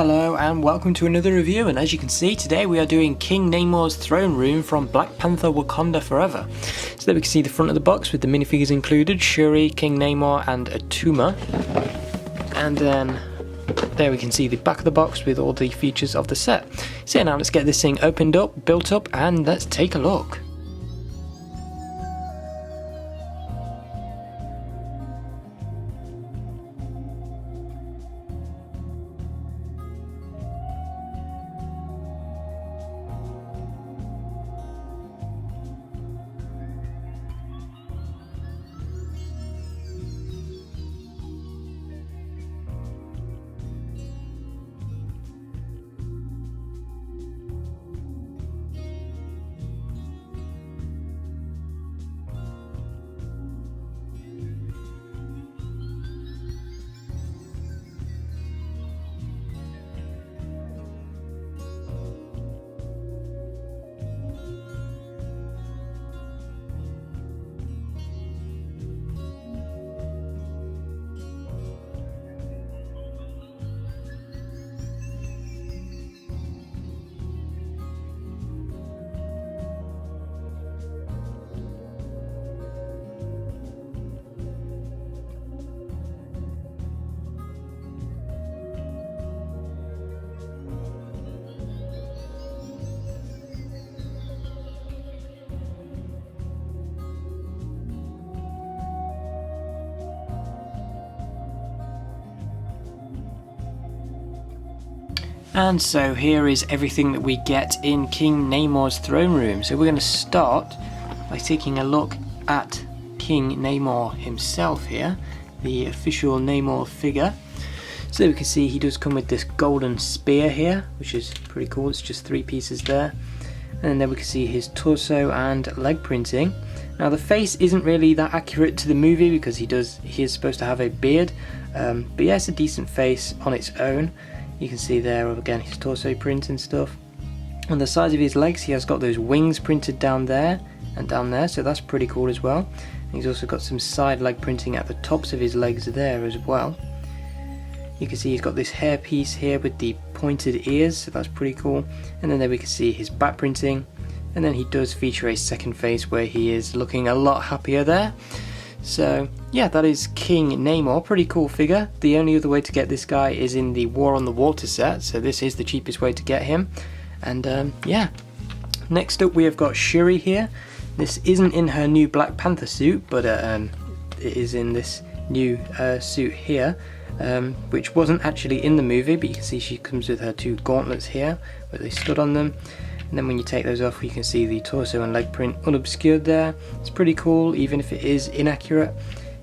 Hello and welcome to another review, and as you can see today we are doing King Namor's throne room from Black Panther Wakanda Forever. So there we can see the front of the box with the minifigures included, Shuri, King Namor and Atuma. And then there we can see the back of the box with all the features of the set. So now let's get this thing opened up, built up, and let's take a look. And so here is everything that we get in King Namor's throne room. So we're going to start by taking a look at King Namor himself here, the official Namor figure. So we can see he does come with this golden spear here, which is pretty cool. It's just 3 pieces there. And then we can see his torso and leg printing. Now the face isn't really that accurate to the movie because he is supposed to have a beard. But yeah, it's a decent face on its own. You can see there again his torso print and stuff. On the sides of his legs he has got those wings printed down there and down there, so that's pretty cool as well. And he's also got some side leg printing at the tops of his legs there as well. You can see he's got this hair piece here with the pointed ears, so that's pretty cool. And then there we can see his back printing, and then he does feature a second face where he is looking a lot happier there. So yeah, that is King Namor, pretty cool figure. The only other way to get this guy is in the War on the Water set, so this is the cheapest way to get him. And yeah, next up we have got Shuri here. This isn't in her new Black Panther suit, but it is in this new suit here, which wasn't actually in the movie, but you can see she comes with her 2 gauntlets here where they stood on them. And then when you take those off, you can see the torso and leg print unobscured there. It's pretty cool, even if it is inaccurate.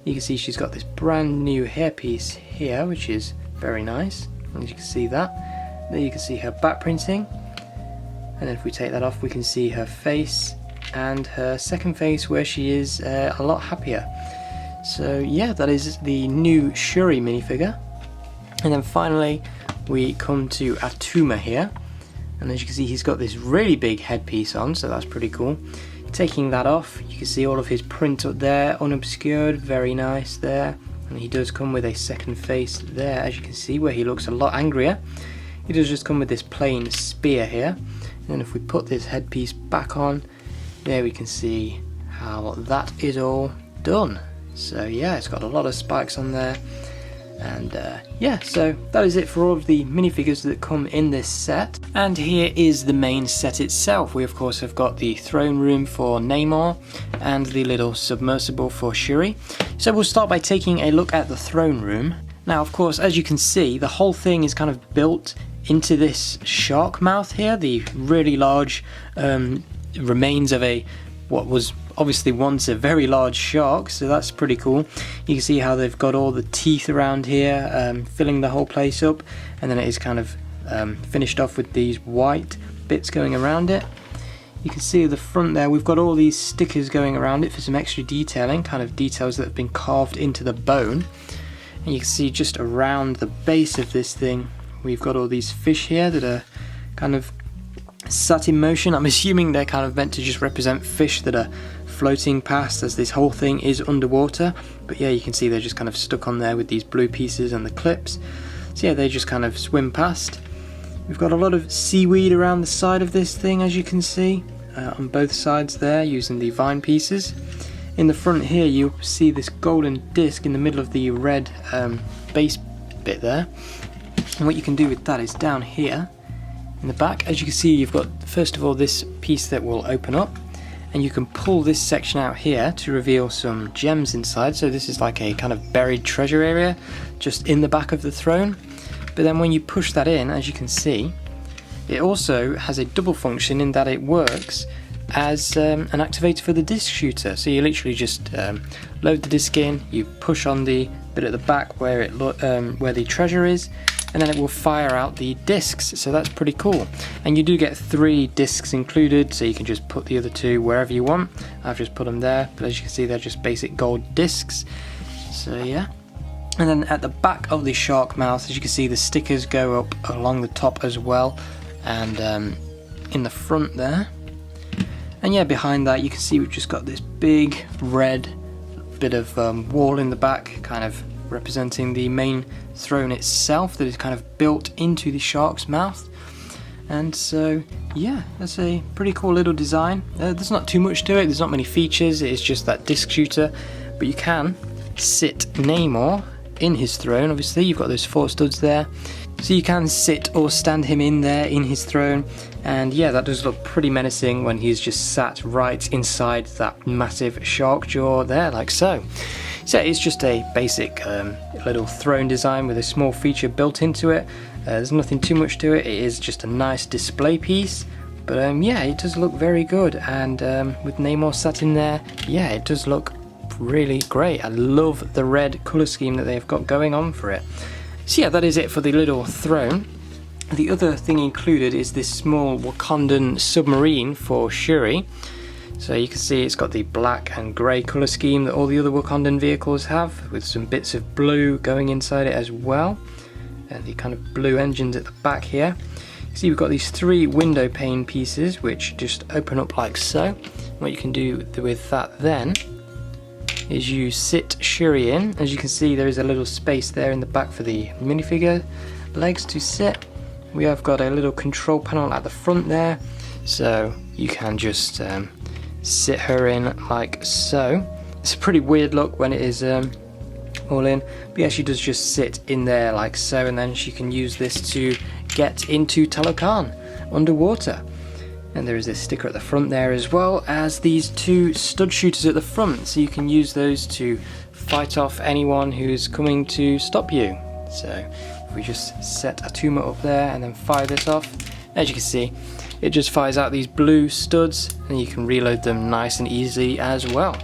You can see she's got this brand new hairpiece here, which is very nice. As you can see that. There you can see her back printing. And then if we take that off, we can see her face and her second face where she is a lot happier. So yeah, that is the new Shuri minifigure. And then finally, we come to Atuma here. And as you can see, he's got this really big headpiece on, so that's pretty cool. Taking that off, you can see all of his print up there, unobscured, very nice there. And he does come with a second face there, as you can see, where he looks a lot angrier. He does just come with this plain spear here. And then if we put this headpiece back on, there we can see how that is all done. So yeah, it's got a lot of spikes on there. And yeah, so that is it for all of the minifigures that come in this set. And here is the main set itself. We of course have got the throne room for Namor and the little submersible for Shuri. So we'll start by taking a look at the throne room. Now of course, as you can see, the whole thing is kind of built into this shark mouth here, the really large remains of what was obviously once a very large shark, so that's pretty cool. You can see how they've got all the teeth around here, filling the whole place up, and then it is kind of finished off with these white bits going around it. You can see at the front there we've got all these stickers going around it for some extra detailing, kind of details that have been carved into the bone. And you can see just around the base of this thing we've got all these fish here that are kind of sat in motion. I'm assuming they're kind of meant to just represent fish that are floating past, as this whole thing is underwater. But yeah, you can see they're just kind of stuck on there with these blue pieces and the clips. So yeah, they just kind of swim past. We've got a lot of seaweed around the side of this thing, as you can see, on both sides there, using the vine pieces. In the front here you see this golden disc in the middle of the red base bit there. And what you can do with that is down here in the back, as you can see, you've got first of all this piece that will open up, and you can pull this section out here to reveal some gems inside. So this is like a kind of buried treasure area just in the back of the throne. But then when you push that in, as you can see, it also has a double function in that it works as an activator for the disc shooter. So you literally just load the disc in, you push on the bit at the back where where the treasure is, and then it will fire out the discs. So that's pretty cool. And you do get 3 discs included, so you can just put the other 2 wherever you want. I've just put them there, but as you can see, they're just basic gold discs. So yeah. And then at the back of the shark mouth, as you can see, the stickers go up along the top as well, and in the front there. And yeah, behind that you can see we've just got this big red bit of wall in the back, kind of representing the main throne itself that is kind of built into the shark's mouth. And so yeah, that's a pretty cool little design. There's not too much to it, there's not many features, it's just that disc shooter, but you can sit Namor in his throne. Obviously you've got those 4 studs there, so you can sit or stand him in there in his throne, and yeah, that does look pretty menacing when he's just sat right inside that massive shark jaw there, like so. So it's just a basic little throne design with a small feature built into it. There's nothing too much to it, it is just a nice display piece, but yeah, it does look very good, and with Namor sat in there, yeah, it does look really great. I love the red colour scheme that they've got going on for it. So yeah, that is it for the little throne. The other thing included is this small Wakandan submarine for Shuri. So you can see it's got the black and grey colour scheme that all the other Wakandan vehicles have, with some bits of blue going inside it as well, and the kind of blue engines at the back here. You see we've got these 3 window pane pieces which just open up like so. What you can do with that then is you sit Shuri in. As you can see, there is a little space there in the back for the minifigure legs to sit. We have got a little control panel at the front there, so you can just sit her in like so. It's a pretty weird look when it is all in, but yeah, she does just sit in there like so, and then she can use this to get into Talokan underwater. And there is this sticker at the front there, as well as these 2 stud shooters at the front, so you can use those to fight off anyone who's coming to stop you. So if we just set a Atuma up there and then fire this off, as you can see, it just fires out these blue studs, and you can reload them nice and easily as well.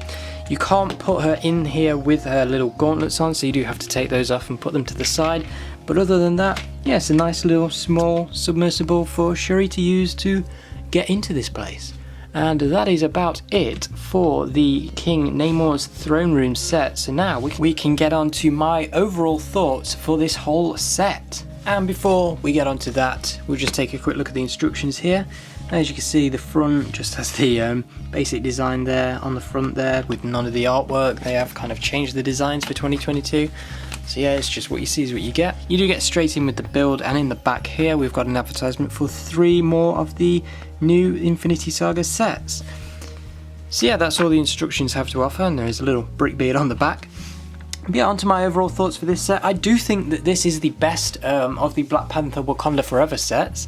You can't put her in here with her little gauntlets on, so you do have to take those off and put them to the side. But other than that, yeah, it's a nice little small submersible for Shuri to use to get into this place. And that is about it for the King Namor's throne room set. So now we can get on to my overall thoughts for this whole set. And before we get on to that, we'll just take a quick look at the instructions here. As you can see, the front just has the basic design there on the front there with none of the artwork. They have kind of changed the designs for 2022. So yeah, it's just what you see is what you get. You do get straight in with the build, and in the back here we've got an advertisement for 3 more of the new Infinity Saga sets. So yeah, that's all the instructions have to offer, and there is a little brick beard on the back. But yeah, on to my overall thoughts for this set. I do think that this is the best of the Black Panther Wakanda Forever sets.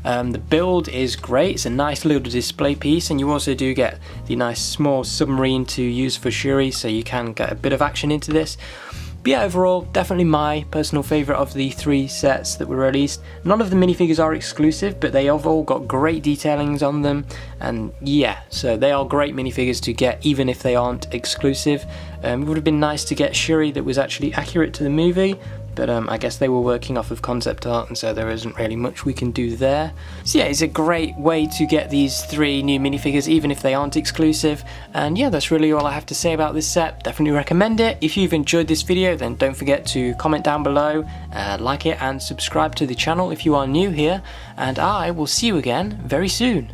The build is great, it's a nice little display piece, and you also do get the nice small submarine to use for Shuri, so you can get a bit of action into this. But yeah, overall, definitely my personal favourite of the 3 sets that were released. None of the minifigures are exclusive, but they have all got great detailings on them, and yeah, so they are great minifigures to get even if they aren't exclusive. It would have been nice to get Shuri that was actually accurate to the movie, but I guess they were working off of concept art, and so there isn't really much we can do there. So yeah, it's a great way to get these 3 new minifigures even if they aren't exclusive, and yeah, that's really all I have to say about this set. Definitely recommend it. If you've enjoyed this video, then don't forget to comment down below, like it, and subscribe to the channel if you are new here, and I will see you again very soon.